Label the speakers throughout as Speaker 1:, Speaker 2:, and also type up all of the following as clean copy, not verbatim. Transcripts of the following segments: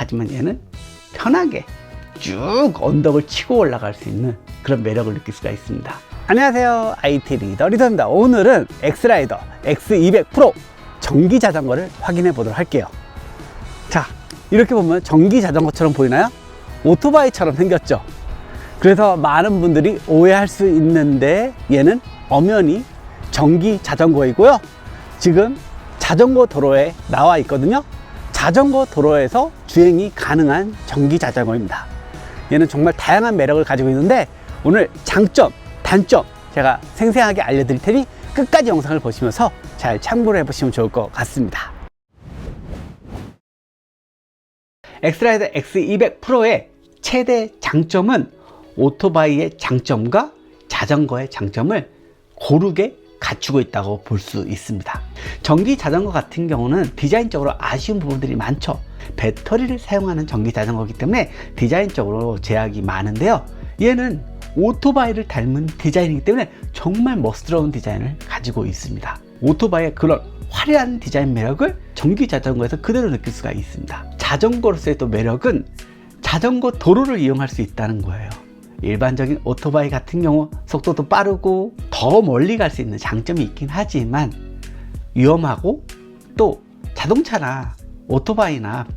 Speaker 1: 하지만 얘는 편하게 쭉 언덕을 치고 올라갈 수 있는 그런 매력을 느낄 수가 있습니다. 안녕하세요, IT 리더 리더입니다. 오늘은 엑스라이더 X200 프로 전기 자전거를 확인해 보도록 할게요. 자, 이렇게 보면 전기 자전거처럼 보이나요? 오토바이처럼 생겼죠. 그래서 많은 분들이 오해할 수 있는데 얘는 엄연히 전기 자전거이고요. 지금 자전거 도로에 나와 있거든요. 자전거 도로에서 주행이 가능한 전기 자전거입니다. 얘는 정말 다양한 매력을 가지고 있는데 오늘 장점, 단점 제가 생생하게 알려드릴 테니 끝까지 영상을 보시면서 잘 참고를 해보시면 좋을 것 같습니다. 엑스라이더 X200 프로의 최대 장점은 오토바이의 장점과 자전거의 장점을 고르게 갖추고 있다고 볼 수 있습니다. 전기 자전거 같은 경우는 디자인적으로 아쉬운 부분들이 많죠. 배터리를 사용하는 전기 자전거이기 때문에 디자인적으로 제약이 많은데요, 얘는 오토바이를 닮은 디자인이기 때문에 정말 멋스러운 디자인을 가지고 있습니다. 오토바이의 그런 화려한 디자인 매력을 전기 자전거에서 그대로 느낄 수가 있습니다. 자전거로서의 또 매력은 자전거 도로를 이용할 수 있다는 거예요. 일반적인 오토바이 같은 경우 속도도 빠르고 더 멀리 갈 수 있는 장점이 있긴 하지만 위험하고 또 자동차나 오토바이나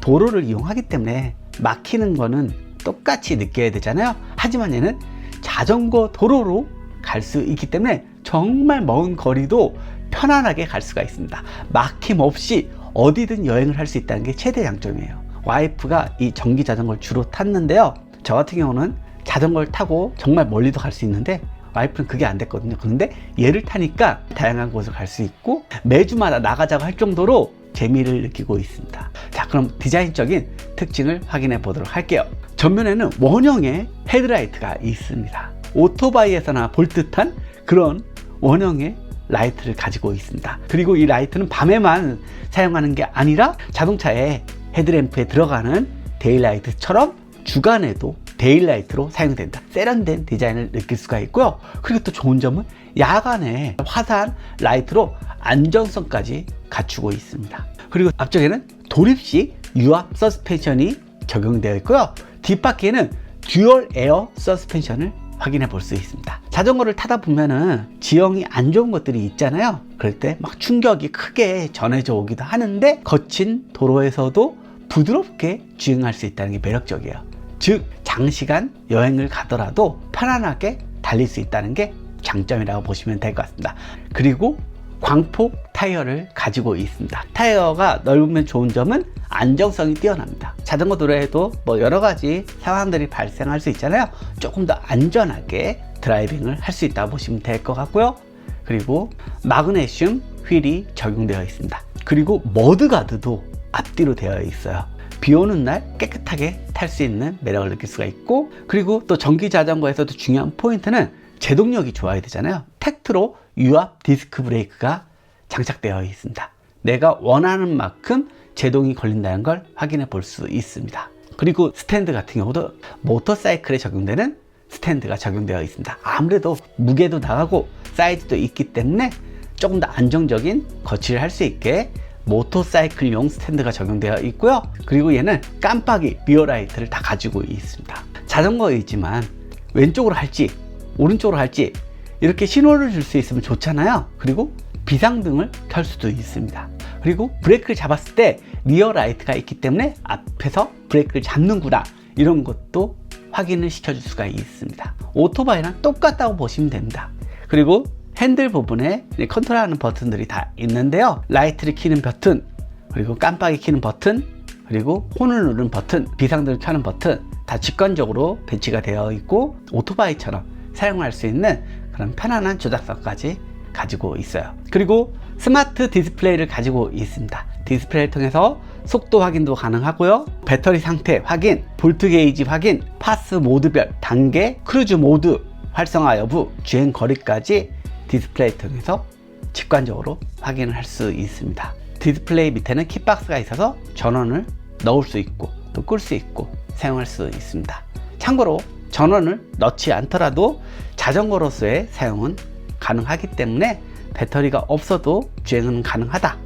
Speaker 1: 도로를 이용하기 때문에 막히는 거는 똑같이 느껴야 되잖아요. 하지만 얘는 자전거 도로로 갈 수 있기 때문에 정말 먼 거리도 편안하게 갈 수가 있습니다. 막힘 없이 어디든 여행을 할 수 있다는 게 최대 장점이에요. 와이프가 이 전기 자전거를 주로 탔는데요, 저 같은 경우는 자전거를 타고 정말 멀리도 갈 수 있는데 와이프는 그게 안 됐거든요. 그런데 얘를 타니까 다양한 곳을 갈 수 있고 매주마다 나가자고 할 정도로 재미를 느끼고 있습니다. 자, 그럼 디자인적인 특징을 확인해 보도록 할게요. 전면에는 원형의 헤드라이트가 있습니다. 오토바이에서나 볼 듯한 그런 원형의 라이트를 가지고 있습니다. 그리고 이 라이트는 밤에만 사용하는 게 아니라 자동차의 헤드램프에 들어가는 데일라이트처럼 주간에도 데일라이트로 사용된다. 세련된 디자인을 느낄 수가 있고요. 그리고 또 좋은 점은 야간에 화사한 라이트로 안전성까지 갖추고 있습니다. 그리고 앞쪽에는 도립식 유압 서스펜션이 적용되어 있고요. 뒷바퀴에는 듀얼 에어 서스펜션을 확인해 볼 수 있습니다. 자전거를 타다 보면은 지형이 안 좋은 것들이 있잖아요. 그럴 때 막 충격이 크게 전해져 오기도 하는데 거친 도로에서도 부드럽게 주행할 수 있다는 게 매력적이에요. 즉 장시간 여행을 가더라도 편안하게 달릴 수 있다는 게 장점이라고 보시면 될 것 같습니다. 그리고 광폭 타이어를 가지고 있습니다. 타이어가 넓으면 좋은 점은 안정성이 뛰어납니다. 자전거 도로에도 뭐 여러 가지 상황들이 발생할 수 있잖아요. 조금 더 안전하게 드라이빙을 할 수 있다고 보시면 될 것 같고요. 그리고 마그네슘 휠이 적용되어 있습니다. 그리고 머드가드도 앞뒤로 되어 있어요. 비 오는 날 깨끗하게 탈 수 있는 매력을 느낄 수가 있고, 그리고 또 전기 자전거에서도 중요한 포인트는 제동력이 좋아야 되잖아요. 텍트로 유압 디스크 브레이크가 장착되어 있습니다. 내가 원하는 만큼 제동이 걸린다는 걸 확인해 볼 수 있습니다. 그리고 스탠드 같은 경우도 모터사이클에 적용되는 스탠드가 적용되어 있습니다. 아무래도 무게도 나가고 사이즈도 있기 때문에 조금 더 안정적인 거치를 할 수 있게 모터사이클용 스탠드가 적용되어 있고요. 그리고 얘는 깜빡이 리어라이트를 다 가지고 있습니다. 자전거이지만 왼쪽으로 할지 오른쪽으로 할지 이렇게 신호를 줄 수 있으면 좋잖아요. 그리고 비상등을 켤 수도 있습니다. 그리고 브레이크를 잡았을 때 리어라이트가 있기 때문에 앞에서 브레이크를 잡는구나, 이런 것도 확인을 시켜줄 수가 있습니다. 오토바이랑 똑같다고 보시면 됩니다. 그리고 핸들 부분에 컨트롤하는 버튼들이 다 있는데요, 라이트를 켜는 버튼, 그리고 깜빡이 켜는 버튼, 그리고 폰을 누르는 버튼, 비상등을 켜는 버튼 다 직관적으로 배치가 되어 있고 오토바이처럼 사용할 수 있는 그런 편안한 조작성까지 가지고 있어요. 그리고 스마트 디스플레이를 가지고 있습니다. 디스플레이를 통해서 속도 확인도 가능하고요, 배터리 상태 확인, 볼트 게이지 확인, 파스 모드별 단계, 크루즈 모드 활성화 여부, 주행 거리까지 디스플레이 통해서 직관적으로 확인을 할 수 있습니다. 디스플레이 밑에는 키박스가 있어서 전원을 넣을 수 있고 또 끌 수 있고 사용할 수 있습니다. 참고로 전원을 넣지 않더라도 자전거로서의 사용은 가능하기 때문에 배터리가 없어도 주행은 가능하다.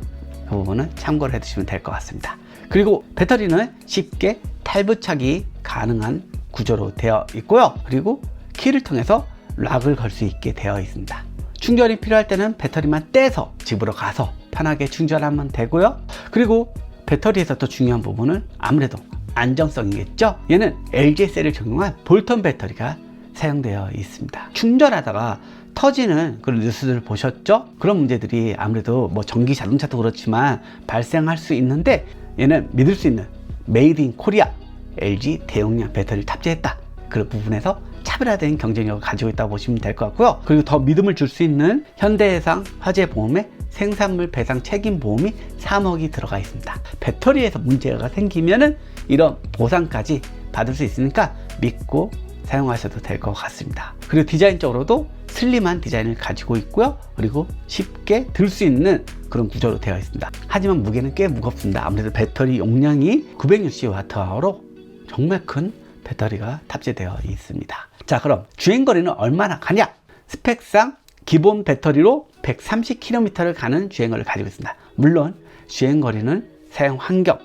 Speaker 1: 그 부분은 참고를 해두시면 될 것 같습니다. 그리고 배터리는 쉽게 탈부착이 가능한 구조로 되어 있고요. 그리고 키를 통해서 락을 걸 수 있게 되어 있습니다. 충전이 필요할 때는 배터리만 떼서 집으로 가서 편하게 충전하면 되고요. 그리고 배터리에서 또 중요한 부분은 아무래도 안정성이겠죠. 얘는 LG셀을 적용한 볼턴 배터리가 사용되어 있습니다. 충전하다가 터지는 그런 뉴스들을 보셨죠? 그런 문제들이 아무래도 뭐 전기 자동차도 그렇지만 발생할 수 있는데, 얘는 믿을 수 있는 메이드 인 코리아 LG 대용량 배터리를 탑재했다. 그 부분에서 차별화된 경쟁력을 가지고 있다고 보시면 될 것 같고요. 그리고 더 믿음을 줄 수 있는 현대해상 화재보험에 생산물 배상 책임 보험이 3억이 들어가 있습니다. 배터리에서 문제가 생기면은 이런 보상까지 받을 수 있으니까 믿고 사용하셔도 될 것 같습니다. 그리고 디자인적으로도 슬림한 디자인을 가지고 있고요. 그리고 쉽게 들 수 있는 그런 구조로 되어 있습니다. 하지만 무게는 꽤 무겁습니다. 아무래도 배터리 용량이 960Wh로 정말 큰 배터리가 탑재되어 있습니다. 자, 그럼 주행거리는 얼마나 가냐? 스펙상 기본 배터리로 130km를 가는 주행거리를 가지고 있습니다. 물론 주행거리는 사용 환경,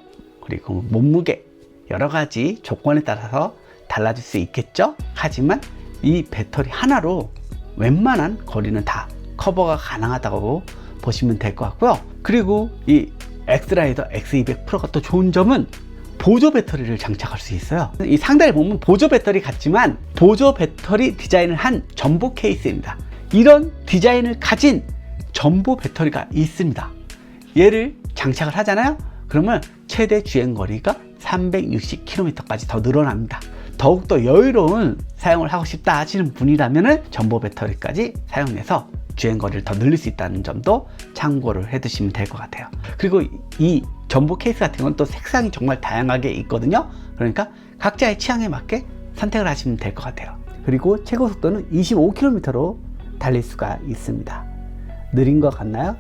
Speaker 1: 그리고 몸무게, 여러 가지 조건에 따라서 달라질 수 있겠죠. 하지만 이 배터리 하나로 웬만한 거리는 다 커버가 가능하다고 보시면 될 것 같고요. 그리고 이 엑스라이더 X200 프로가 또 좋은 점은 보조 배터리를 장착할 수 있어요. 이 상단에 보면 보조 배터리 같지만 보조 배터리 디자인을 한 전보 케이스입니다. 이런 디자인을 가진 전보 배터리가 있습니다. 얘를 장착을 하잖아요. 그러면 최대 주행거리가 360km까지 더 늘어납니다. 더욱더 여유로운 사용을 하고 싶다 하시는 분이라면 전보 배터리까지 사용해서 주행거리를 더 늘릴 수 있다는 점도 참고를 해 두시면 될 것 같아요. 그리고 이 전보 케이스 같은 건 또 색상이 정말 다양하게 있거든요. 그러니까 각자의 취향에 맞게 선택을 하시면 될 것 같아요. 그리고 최고 속도는 25km로 달릴 수가 있습니다. 느린 것 같나요?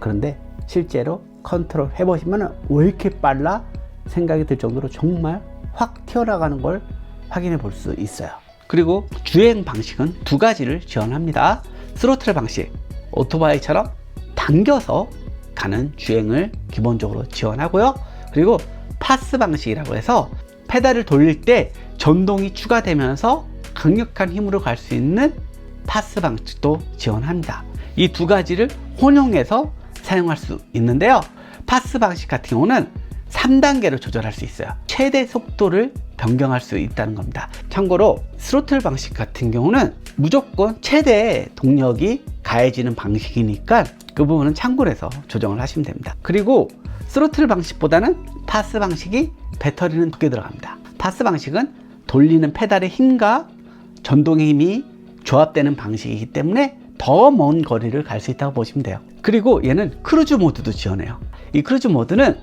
Speaker 1: 그런데 실제로 컨트롤 해보시면 왜 이렇게 빨라? 생각이 들 정도로 정말 확 튀어나가는 걸 확인해 볼 수 있어요. 그리고 주행 방식은 두 가지를 지원합니다. 스로틀 방식, 오토바이처럼 당겨서 가는 주행을 기본적으로 지원하고요. 그리고 파스 방식이라고 해서 페달을 돌릴 때 전동이 추가되면서 강력한 힘으로 갈 수 있는 파스 방식도 지원합니다. 이 두 가지를 혼용해서 사용할 수 있는데요. 파스 방식 같은 경우는 3단계로 조절할 수 있어요. 최대 속도를 변경할 수 있다는 겁니다. 참고로 스로틀 방식 같은 경우는 무조건 최대 동력이 가해지는 방식이니까 그 부분은 참고를 해서 조정을 하시면 됩니다. 그리고 스로틀 방식보다는 파스 방식이 배터리는 두개 들어갑니다. 파스 방식은 돌리는 페달의 힘과 전동의 힘이 조합되는 방식이기 때문에 더 먼 거리를 갈 수 있다고 보시면 돼요. 그리고 얘는 크루즈 모드도 지원해요. 이 크루즈 모드는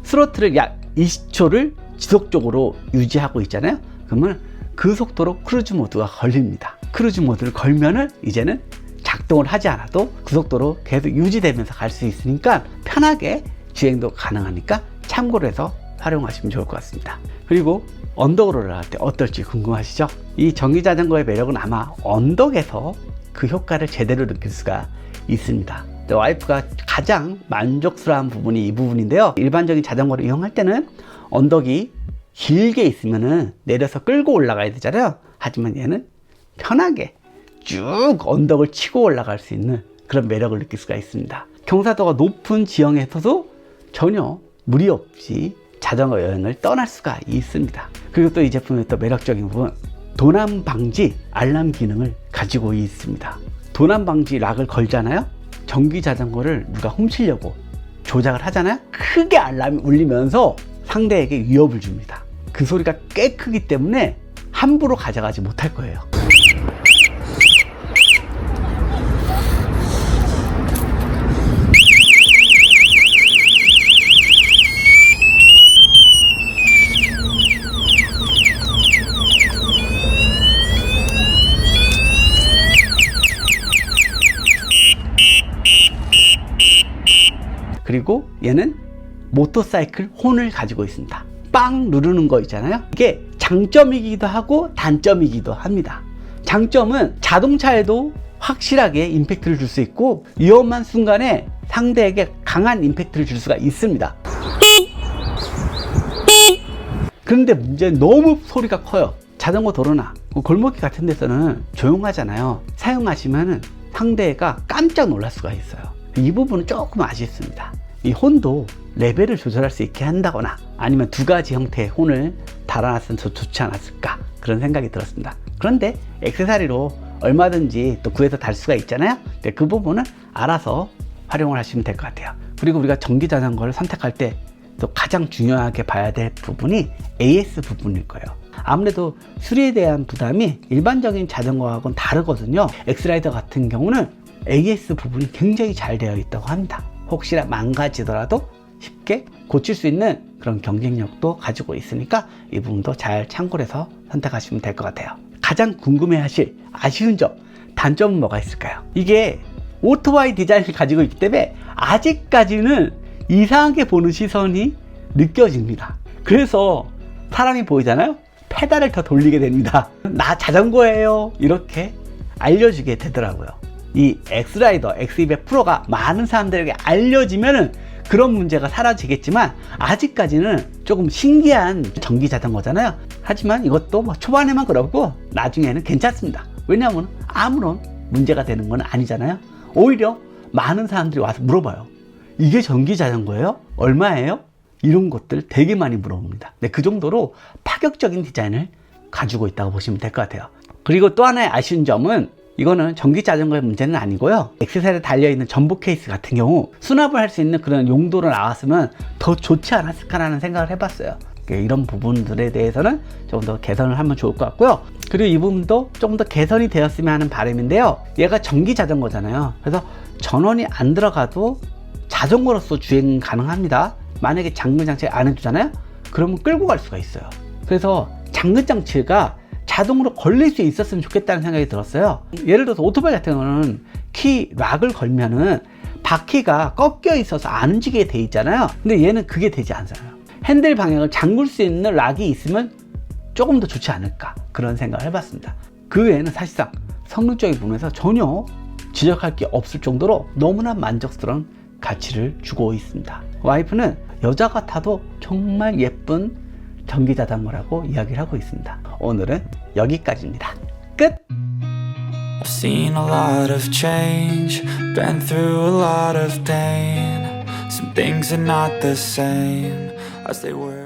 Speaker 1: 스로틀을 약 20초를 지속적으로 유지하고 있잖아요. 그러면 그 속도로 크루즈 모드가 걸립니다. 크루즈 모드를 걸면은 이제는 작동을 하지 않아도 그 속도로 계속 유지되면서 갈 수 있으니까 편하게 주행도 가능하니까 참고로 해서 활용하시면 좋을 것 같습니다. 그리고 언덕으로 올라갈 때 어떨지 궁금하시죠? 이 전기자전거의 매력은 아마 언덕에서 그 효과를 제대로 느낄 수가 있습니다. 와이프가 가장 만족스러운 부분이 이 부분인데요. 일반적인 자전거를 이용할 때는 언덕이 길게 있으면은 내려서 끌고 올라가야 되잖아요. 하지만 얘는 편하게 쭉 언덕을 치고 올라갈 수 있는 그런 매력을 느낄 수가 있습니다. 경사도가 높은 지형에서도 전혀 무리 없이 자전거 여행을 떠날 수가 있습니다. 그리고 또 이 제품의 또 매력적인 부분, 도난 방지 알람 기능을 가지고 있습니다. 도난 방지 락을 걸잖아요. 전기 자전거를 누가 훔치려고 조작을 하잖아요. 크게 알람이 울리면서 상대에게 위협을 줍니다. 그 소리가 꽤 크기 때문에 함부로 가져가지 못할 거예요. 그리고 얘는 모터사이클 혼을 가지고 있습니다. 빵 누르는 거 있잖아요. 이게 장점이기도 하고 단점이기도 합니다. 장점은 자동차에도 확실하게 임팩트를 줄 수 있고 위험한 순간에 상대에게 강한 임팩트를 줄 수가 있습니다. 그런데 문제는 너무 소리가 커요. 자전거 도로나 골목길 같은 데서는 조용하잖아요. 사용하시면 상대가 깜짝 놀랄 수가 있어요. 이 부분은 조금 아쉽습니다. 이 혼도 레벨을 조절할 수 있게 한다거나 아니면 두 가지 형태의 혼을 달아놨으면 더 좋지 않았을까, 그런 생각이 들었습니다. 그런데 액세서리로 얼마든지 또 구해서 달 수가 있잖아요. 그 부분은 알아서 활용을 하시면 될 것 같아요. 그리고 우리가 전기 자전거를 선택할 때 또 가장 중요하게 봐야 될 부분이 AS 부분일 거예요. 아무래도 수리에 대한 부담이 일반적인 자전거하고는 다르거든요. 엑스라이더 같은 경우는 AS 부분이 굉장히 잘 되어 있다고 합니다. 혹시나 망가지더라도 쉽게 고칠 수 있는 그런 경쟁력도 가지고 있으니까 이 부분도 잘 참고를 해서 선택하시면 될 것 같아요. 가장 궁금해 하실 아쉬운 점, 단점은 뭐가 있을까요? 이게 오토바이 디자인을 가지고 있기 때문에 아직까지는 이상하게 보는 시선이 느껴집니다. 그래서 사람이 보이잖아요? 페달을 더 돌리게 됩니다. 나 자전거예요, 이렇게 알려주게 되더라고요. 이 엑스라이더 X200 프로가 많은 사람들에게 알려지면은 그런 문제가 사라지겠지만 아직까지는 조금 신기한 전기 자전거잖아요. 하지만 이것도 뭐 초반에만 그렇고 나중에는 괜찮습니다. 왜냐하면 아무런 문제가 되는 건 아니잖아요. 오히려 많은 사람들이 와서 물어봐요. 이게 전기 자전거예요? 얼마예요? 이런 것들 되게 많이 물어봅니다. 네, 그 정도로 파격적인 디자인을 가지고 있다고 보시면 될 것 같아요. 그리고 또 하나의 아쉬운 점은, 이거는 전기 자전거의 문제는 아니고요. 액세서리에 달려있는 전복 케이스 같은 경우 수납을 할 수 있는 그런 용도로 나왔으면 더 좋지 않았을까라는 생각을 해봤어요. 이런 부분들에 대해서는 조금 더 개선을 하면 좋을 것 같고요. 그리고 이 부분도 조금 더 개선이 되었으면 하는 바람인데요. 얘가 전기 자전거잖아요. 그래서 전원이 안 들어가도 자전거로서 주행 가능합니다. 만약에 잠금 장치 안 해주잖아요. 그러면 끌고 갈 수가 있어요. 그래서 잠금 장치가 자동으로 걸릴 수 있었으면 좋겠다는 생각이 들었어요. 예를 들어서 오토바이 같은 경우는 키 락을 걸면은 바퀴가 꺾여 있어서 안 움직이게 돼 있잖아요. 근데 얘는 그게 되지 않잖아요. 핸들 방향을 잠글 수 있는 락이 있으면 조금 더 좋지 않을까, 그런 생각을 해봤습니다. 그 외에는 사실상 성능적인 부분에서 전혀 지적할 게 없을 정도로 너무나 만족스러운 가치를 주고 있습니다. 와이프는 여자가 타도 정말 예쁜 전기 자전거라고 이야기를 하고 있습니다. 오늘은 여기까지입니다. 끝!
Speaker 2: I've seen a lot of change, been through a lot of pain. Some things are not the same as they were.